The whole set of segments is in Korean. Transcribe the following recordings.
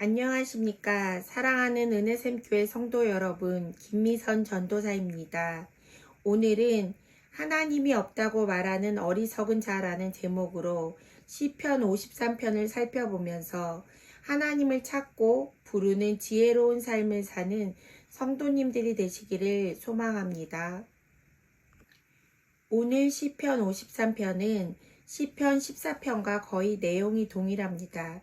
안녕하십니까. 사랑하는 은혜샘교회 성도 여러분, 김미선 전도사입니다. 오늘은 하나님이 없다고 말하는 어리석은 자라는 제목으로 시편 53편을 살펴보면서 하나님을 찾고 부르는 지혜로운 삶을 사는 성도님들이 되시기를 소망합니다. 오늘 시편 53편은 시편 14편과 거의 내용이 동일합니다.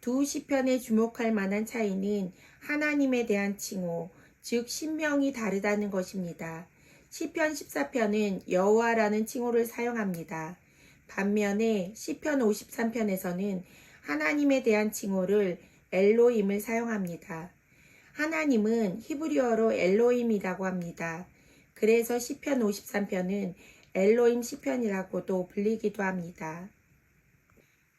두 시편에 주목할 만한 차이는 하나님에 대한 칭호, 즉 신명이 다르다는 것입니다. 시편 14편은 여호와라는 칭호를 사용합니다. 반면에 시편 53편에서는 하나님에 대한 칭호를 엘로힘을 사용합니다. 하나님은 히브리어로 엘로힘이라고 합니다. 그래서 시편 53편은 엘로힘 시편이라고도 불리기도 합니다.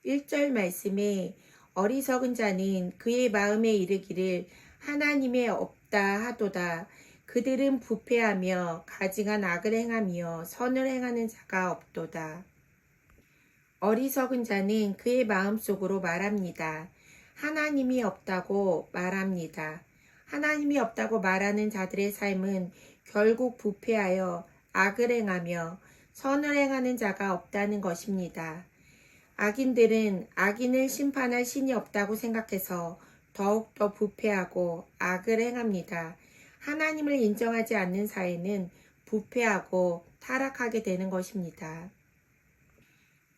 1절 말씀에 어리석은 자는 그의 마음에 이르기를 하나님의 없다 하도다. 그들은 부패하며 가증한 악을 행하며 선을 행하는 자가 없도다. 어리석은 자는 그의 마음속으로 말합니다. 하나님이 없다고 말합니다. 하나님이 없다고 말하는 자들의 삶은 결국 부패하여 악을 행하며 선을 행하는 자가 없다는 것입니다. 악인들은 악인을 심판할 신이 없다고 생각해서 더욱더 부패하고 악을 행합니다. 하나님을 인정하지 않는 사회는 부패하고 타락하게 되는 것입니다.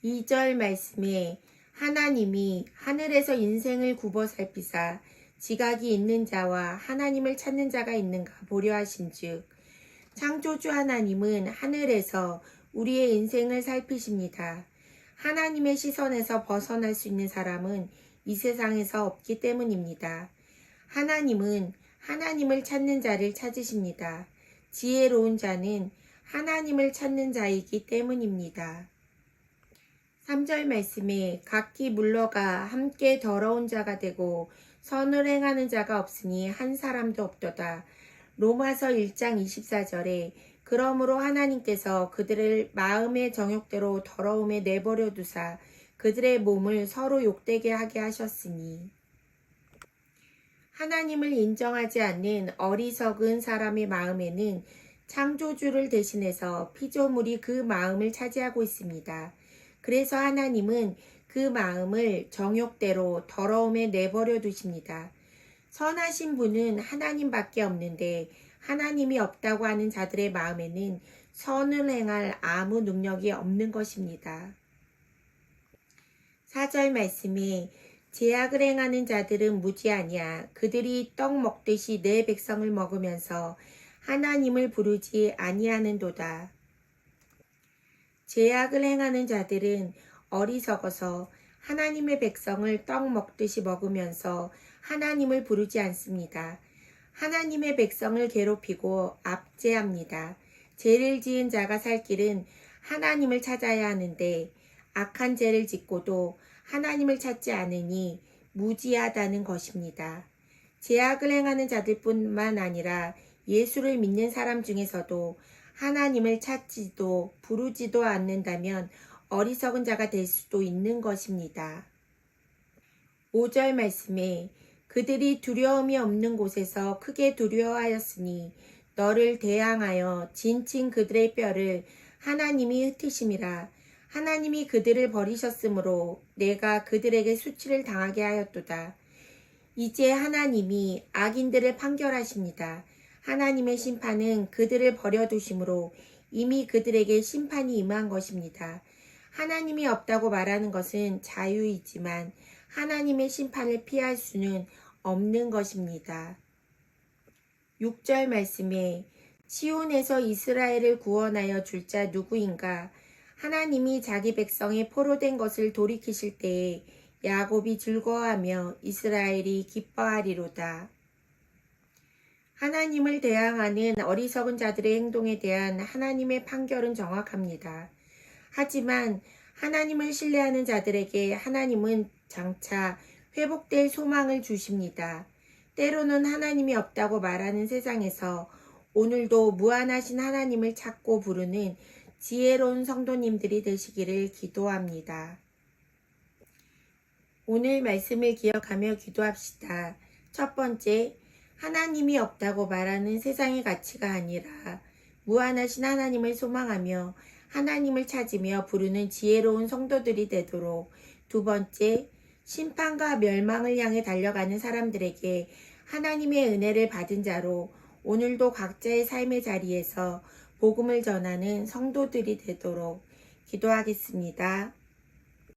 2절 말씀에 하나님이 하늘에서 인생을 굽어 살피사 지각이 있는 자와 하나님을 찾는 자가 있는가 보려 하신즉, 창조주 하나님은 하늘에서 우리의 인생을 살피십니다. 하나님의 시선에서 벗어날 수 있는 사람은 이 세상에서 없기 때문입니다. 하나님은 하나님을 찾는 자를 찾으십니다. 지혜로운 자는 하나님을 찾는 자이기 때문입니다. 3절 말씀에 각기 물러가 함께 더러운 자가 되고 선을 행하는 자가 없으니 한 사람도 없도다. 로마서 1장 24절에 그러므로 하나님께서 그들을 마음의 정욕대로 더러움에 내버려 두사 그들의 몸을 서로 욕되게 하게 하셨으니, 하나님을 인정하지 않는 어리석은 사람의 마음에는 창조주를 대신해서 피조물이 그 마음을 차지하고 있습니다. 그래서 하나님은 그 마음을 정욕대로 더러움에 내버려 두십니다. 선하신 분은 하나님밖에 없는데 하나님이 없다고 하는 자들의 마음에는 선을 행할 아무 능력이 없는 것입니다. 4절 말씀에 제약을 행하는 자들은 무지하냐. 그들이 떡 먹듯이 내 백성을 먹으면서 하나님을 부르지 아니하는도다. 제약을 행하는 자들은 어리석어서 하나님의 백성을 떡 먹듯이 먹으면서 하나님을 부르지 않습니다. 하나님의 백성을 괴롭히고 압제합니다. 죄를 지은 자가 살 길은 하나님을 찾아야 하는데 악한 죄를 짓고도 하나님을 찾지 않으니 무지하다는 것입니다. 죄악을 행하는 자들뿐만 아니라 예수를 믿는 사람 중에서도 하나님을 찾지도 부르지도 않는다면 어리석은 자가 될 수도 있는 것입니다. 5절 말씀에 그들이 두려움이 없는 곳에서 크게 두려워하였으니 너를 대항하여 진친 그들의 뼈를 하나님이 흩으심이라. 하나님이 그들을 버리셨으므로 내가 그들에게 수치를 당하게 하였도다. 이제 하나님이 악인들을 판결하십니다. 하나님의 심판은 그들을 버려두심으로 이미 그들에게 심판이 임한 것입니다. 하나님이 없다고 말하는 것은 자유이지만 하나님의 심판을 피할 수는 없는 것입니다. 6절 말씀에 시온에서 이스라엘을 구원하여 줄 자 누구인가. 하나님이 자기 백성의 포로된 것을 돌이키실 때에 야곱이 즐거워하며 이스라엘이 기뻐하리로다. 하나님을 대항하는 어리석은 자들의 행동에 대한 하나님의 판결은 정확합니다. 하지만 하나님을 신뢰하는 자들에게 하나님은 장차 회복될 소망을 주십니다. 때로는 하나님이 없다고 말하는 세상에서 오늘도 무한하신 하나님을 찾고 부르는 지혜로운 성도님들이 되시기를 기도합니다. 오늘 말씀을 기억하며 기도합시다. 첫 번째, 하나님이 없다고 말하는 세상의 가치가 아니라 무한하신 하나님을 소망하며 하나님을 찾으며 부르는 지혜로운 성도들이 되도록. 두 번째, 심판과 멸망을 향해 달려가는 사람들에게 하나님의 은혜를 받은 자로 오늘도 각자의 삶의 자리에서 복음을 전하는 성도들이 되도록 기도하겠습니다.